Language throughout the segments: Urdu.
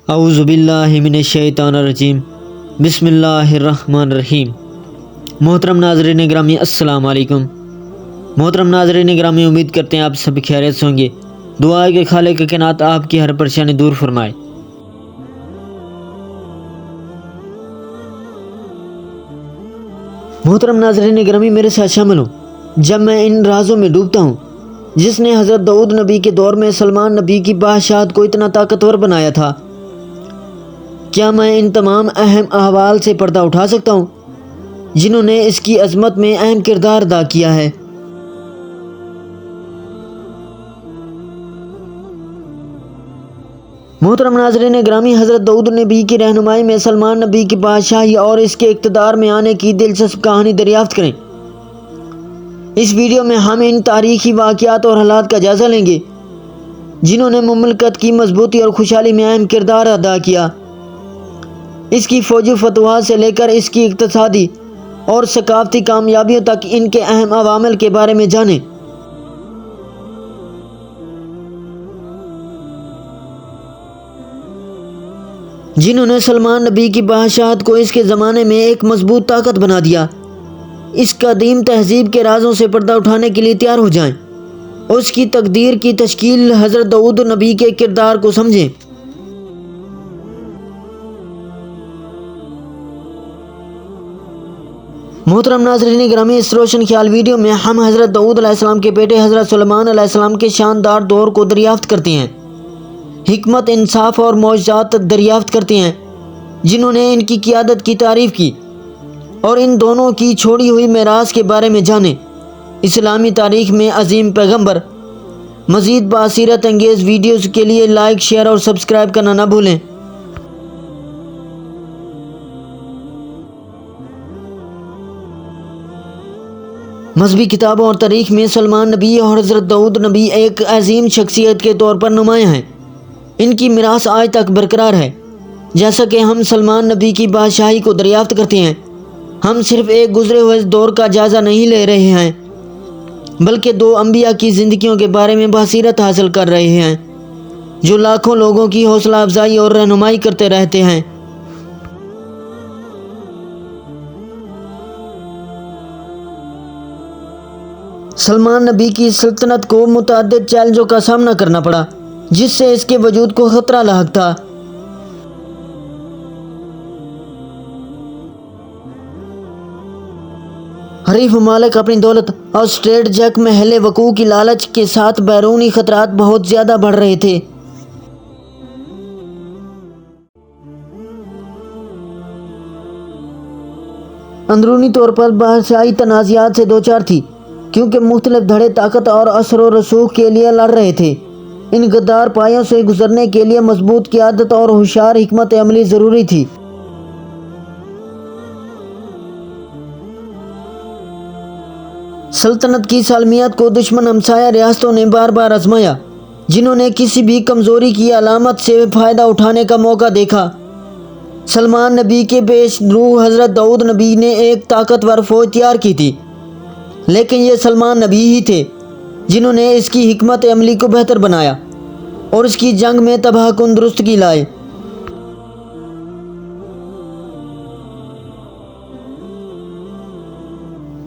اعوذ باللہ من الشیطان الرجیم، بسم اللہ الرحمن الرحیم۔ محترم ناظرین گرامی السلام علیکم۔ محترم ناظرین گرامی، امید کرتے ہیں آپ سب خیریت سے ہوں گے۔ دعا ہے کہ خالق کائنات آپ کی ہر پریشانی دور فرمائے۔ محترم ناظرین گرامی، میرے ساتھ شامل ہوں جب میں ان رازوں میں ڈوبتا ہوں جس نے حضرت داؤد نبی کے دور میں سلمان نبی کی بادشاہت کو اتنا طاقتور بنایا تھا۔ کیا میں ان تمام اہم احوال سے پردہ اٹھا سکتا ہوں جنہوں نے اس کی عظمت میں اہم کردار ادا کیا ہے؟ محترم ناظرین گرامی، حضرت داؤد نبی کی رہنمائی میں سلمان نبی کی بادشاہی اور اس کے اقتدار میں آنے کی دلچسپ کہانی دریافت کریں۔ اس ویڈیو میں ہم ان تاریخی واقعات اور حالات کا جائزہ لیں گے جنہوں نے مملکت کی مضبوطی اور خوشحالی میں اہم کردار ادا کیا۔ اس کی فوجی فتوحات سے لے کر اس کی اقتصادی اور ثقافتی کامیابیوں تک ان کے اہم عوامل کے بارے میں جانیں۔ جنہوں نے سلمان نبی کی بادشاہت کو اس کے زمانے میں ایک مضبوط طاقت بنا دیا۔ اس قدیم تہذیب کے رازوں سے پردہ اٹھانے کے لیے تیار ہو جائیں اور اس کی تقدیر کی تشکیل حضرت داؤد نبی کے کردار کو سمجھیں۔ محترم ناظرین گرامی، اس روشن خیال ویڈیو میں ہم حضرت داؤد علیہ السلام کے بیٹے حضرت سلیمان علیہ السلام کے شاندار دور کو دریافت کرتے ہیں، حکمت، انصاف اور معجزات دریافت کرتے ہیں جنہوں نے ان کی قیادت کی تعریف کی، اور ان دونوں کی چھوڑی ہوئی میراث کے بارے میں جانیں۔ اسلامی تاریخ میں عظیم پیغمبر۔ مزید بصیرت انگیز ویڈیوز کے لیے لائک، شیئر اور سبسکرائب کرنا نہ بھولیں۔ مذہبی کتابوں اور تاریخ میں سلمان نبی اور حضرت داؤد نبی ایک عظیم شخصیت کے طور پر نمایاں ہیں۔ ان کی میراث آج تک برقرار ہے۔ جیسا کہ ہم سلمان نبی کی بادشاہی کو دریافت کرتے ہیں، ہم صرف ایک گزرے ہوئے دور کا جائزہ نہیں لے رہے ہیں بلکہ دو انبیاء کی زندگیوں کے بارے میں بصیرت حاصل کر رہے ہیں جو لاکھوں لوگوں کی حوصلہ افزائی اور رہنمائی کرتے رہتے ہیں۔ سلمان نبی کی سلطنت کو متعدد چیلنجوں کا سامنا کرنا پڑا جس سے اس کے وجود کو خطرہ لاحق تھا۔ حریف ممالک اپنی دولت اور اسٹریٹجک محل وقوع کی لالچ کے ساتھ بیرونی خطرات بہت زیادہ بڑھ رہے تھے۔ اندرونی طور پر بادشاہی تنازعات سے دوچار تھی کیونکہ مختلف دھڑے طاقت اور اثر و رسوخ کے لیے لڑ رہے تھے۔ ان غدار پایوں سے گزرنے کے لیے مضبوط قیادت اور ہوشیار حکمت عملی ضروری تھی۔ سلطنت کی سالمیت کو دشمن ہمسایہ ریاستوں نے بار بار آزمایا جنہوں نے کسی بھی کمزوری کی علامت سے فائدہ اٹھانے کا موقع دیکھا۔ سلمان نبی کے پیش رو حضرت داؤد نبی نے ایک طاقتور فوج تیار کی تھی، لیکن یہ سلمان نبی ہی تھے جنہوں نے اس کی حکمت عملی کو بہتر بنایا اور اس کی جنگ میں تباہ کن درستگی لائے۔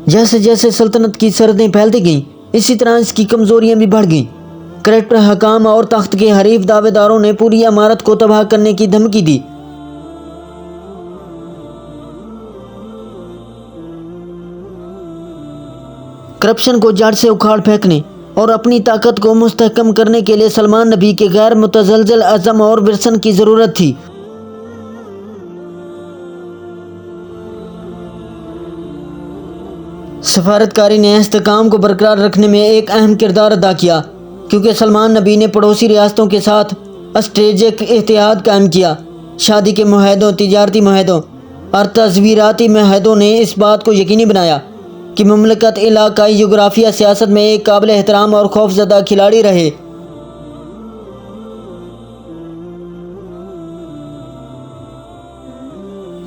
جیسے جیسے سلطنت کی سرحدیں پھیلتی گئیں، اسی طرح اس کی کمزوریاں بھی بڑھ گئیں۔ کریکٹر حکام اور تخت کے حریف دعوے داروں نے پوری عمارت کو تباہ کرنے کی دھمکی دی۔ کرپشن کو جڑ سے اکھاڑ پھینکنے اور اپنی طاقت کو مستحکم کرنے کے لیے سلمان نبی کے غیر متزلزل عزم اور وژن کی ضرورت تھی۔ سفارتکاری نے استحکام کو برقرار رکھنے میں ایک اہم کردار ادا کیا کیونکہ سلمان نبی نے پڑوسی ریاستوں کے ساتھ اسٹریٹجک اتحاد قائم کیا۔ شادی کے معاہدوں، تجارتی معاہدوں اور تصویراتی معاہدوں نے اس بات کو یقینی بنایا کہ مملکت علاقائی جغرافیہ سیاست میں ایک قابل احترام اور خوفزدہ کھلاڑی رہے۔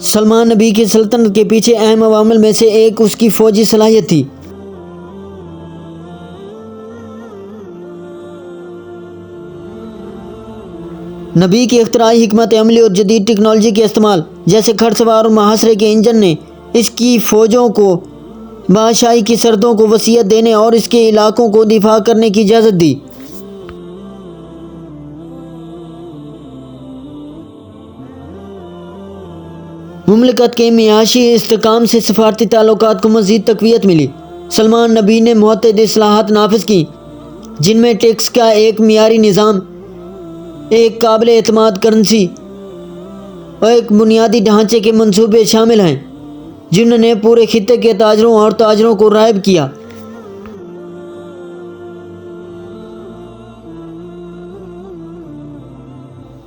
سلمان نبی کی سلطنت کے پیچھے اہم عوامل میں سے ایک اس کی فوجی صلاحیت تھی۔ نبی کی اختراعی حکمت عملی اور جدید ٹیکنالوجی کے استعمال جیسے گھڑسوار اور محاصرے کے انجن نے اس کی فوجوں کو بادشاہی کی سرحدوں کو وسعت دینے اور اس کے علاقوں کو دفاع کرنے کی اجازت دی۔ مملکت کے معاشی استحکام سے سفارتی تعلقات کو مزید تقویت ملی۔ سلمان نبی نے متعدد اصلاحات نافذ کی، جن میں ٹیکس کا ایک معیاری نظام، ایک قابل اعتماد کرنسی اور ایک بنیادی ڈھانچے کے منصوبے شامل ہیں، جنہوں نے پورے خطے کے تاجروں اور تاجروں کو راغب کیا۔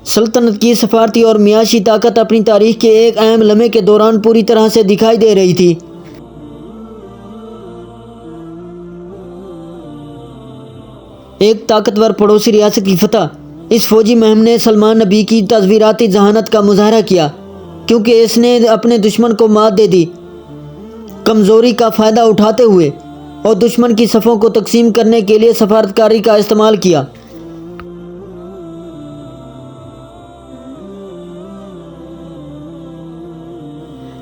سلطنت کی سفارتی اور معاشی طاقت اپنی تاریخ کے ایک اہم لمحے کے دوران پوری طرح سے دکھائی دے رہی تھی۔ ایک طاقتور پڑوسی ریاست کی فتح۔ اس فوجی مہم نے سلمان نبی کی تصویراتی ذہانت کا مظاہرہ کیا، کیونکہ اس نے اپنے دشمن کو مات دے دی، کمزوری کا فائدہ اٹھاتے ہوئے، اور دشمن کی صفوں کو تقسیم کرنے کے لیے سفارتکاری کا استعمال کیا۔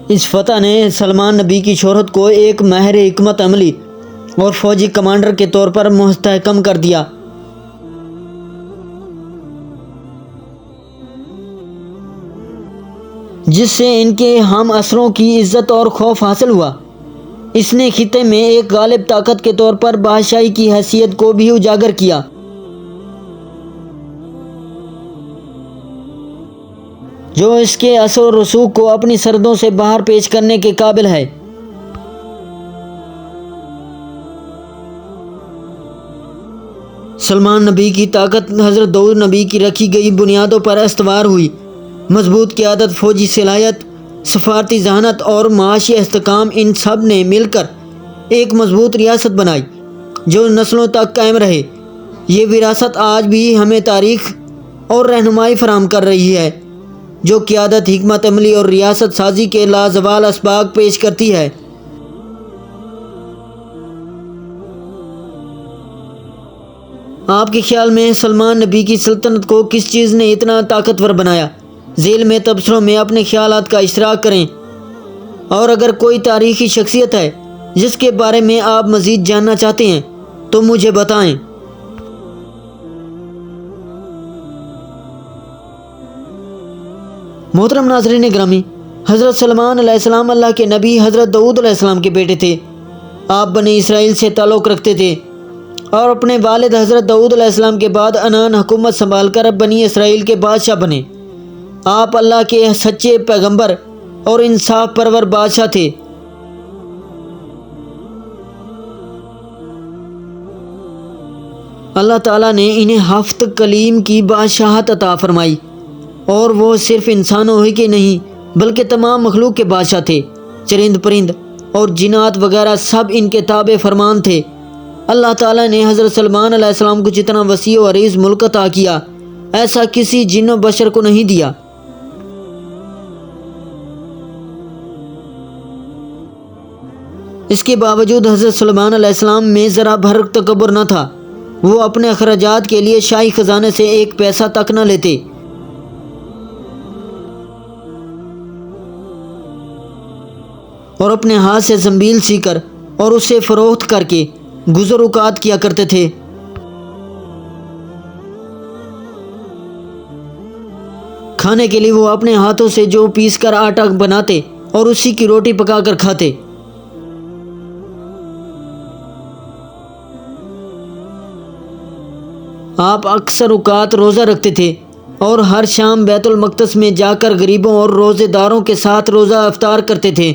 اس فتح نے سلمان نبی کی شہرت کو ایک ماہر حکمت عملی اور فوجی کمانڈر کے طور پر مستحکم کر دیا۔ جس سے ان کے ہم عصروں کی عزت اور خوف حاصل ہوا۔ اس نے خطے میں ایک غالب طاقت کے طور پر بادشاہی کی حیثیت کو بھی اجاگر کیا۔ جو اس کے اثر و رسوخ کو اپنی سرحدوں سے باہر پیش کرنے کے قابل ہے۔ سلمان نبی کی طاقت حضرت داؤد نبی کی رکھی گئی بنیادوں پر استوار ہوئی۔ مضبوط قیادت، فوجی صلاحیت، سفارتی ذہانت اور معاشی استحکام، ان سب نے مل کر ایک مضبوط ریاست بنائی جو نسلوں تک قائم رہے۔ یہ وراثت آج بھی ہمیں تاریخ اور رہنمائی فراہم کر رہی ہے، جو قیادت، حکمت عملی اور ریاست سازی کے لازوال اسباق پیش کرتی ہے۔ آپ کے خیال میں سلمان نبی کی سلطنت کو کس چیز نے اتنا طاقتور بنایا؟ ذیل میں تبصروں میں اپنے خیالات کا اشتراک کریں، اور اگر کوئی تاریخی شخصیت ہے جس کے بارے میں آپ مزید جاننا چاہتے ہیں تو مجھے بتائیں۔ محترم ناظرین گرامی، حضرت سلمان علیہ السلام اللہ کے نبی حضرت داؤد علیہ السلام کے بیٹے تھے۔ آپ بنی اسرائیل سے تعلق رکھتے تھے اور اپنے والد حضرت داؤد علیہ السلام کے بعد عنان حکومت سنبھال کر بنی اسرائیل کے بادشاہ بنے۔ آپ اللہ کے سچے پیغمبر اور انصاف پرور بادشاہ تھے۔ اللہ تعالیٰ نے انہیں ہفت کلیم کی بادشاہت عطا فرمائی، اور وہ صرف انسانوں ہی کے نہیں بلکہ تمام مخلوق کے بادشاہ تھے۔ چرند پرند اور جنات وغیرہ سب ان کے تابع فرمان تھے۔ اللہ تعالیٰ نے حضرت سلمان علیہ السلام کو جتنا وسیع و عریض ملک عطا کیا، ایسا کسی جن و بشر کو نہیں دیا۔ اس کے باوجود حضرت سلمان علیہ السلام میں ذرا بھر تکبر نہ تھا۔ وہ اپنے اخراجات کے لیے شاہی خزانے سے ایک پیسہ تک نہ لیتے۔ اور اپنے ہاتھ سے زنبیل سی کر اور اسے فروخت کر کے گزر اوقات کیا کرتے تھے۔ کھانے کے لیے وہ اپنے ہاتھوں سے جو پیس کر آٹا بناتے اور اسی کی روٹی پکا کر کھاتے۔ آپ اکثر اوقات روزہ رکھتے تھے اور ہر شام بیت المقدس میں جا کر غریبوں اور روزے داروں کے ساتھ روزہ افطار کرتے تھے۔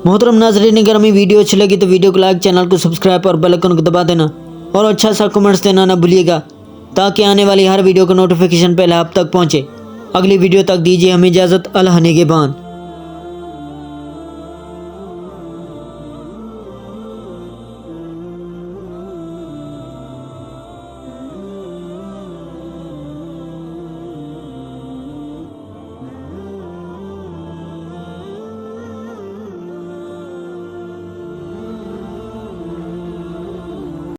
محترم ناظرین گرامی، ویڈیو اچھی لگی تو ویڈیو کو لائک، چینل کو سبسکرائب اور بیل آئیکن کو دبا دینا، اور اچھا سا کمنٹس دینا نہ بھولیے گا تاکہ آنے والی ہر ویڈیو کا نوٹیفیکیشن پہلے آپ تک پہنچے۔ اگلی ویڈیو تک دیجیے ہمیں اجازت۔ اللہ نگہبان۔